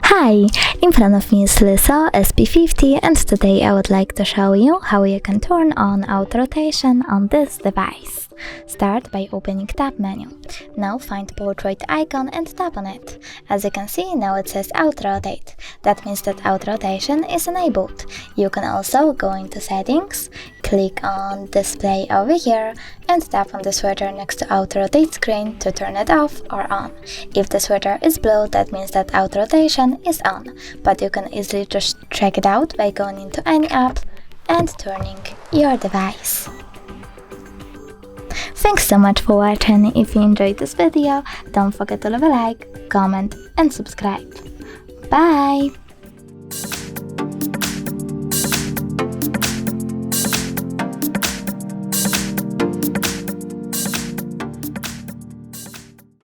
Hi, in front of me is Listo SP50 and today I would like to show you how you can turn on auto rotation on this device. Start by opening tab menu. Now find portrait icon and tap on it. As you can see, now it says auto rotate. That means that auto rotation is enabled. You can also go into settings, click on display over here and tap on the sweater next to auto rotate screen to turn it off or on. If the sweater is blue, that means that auto rotation is on, but you can easily just check it out by going into any app and turning your device. Thanks so much for watching. If you enjoyed this video, don't forget to leave a like, comment and subscribe. Bye!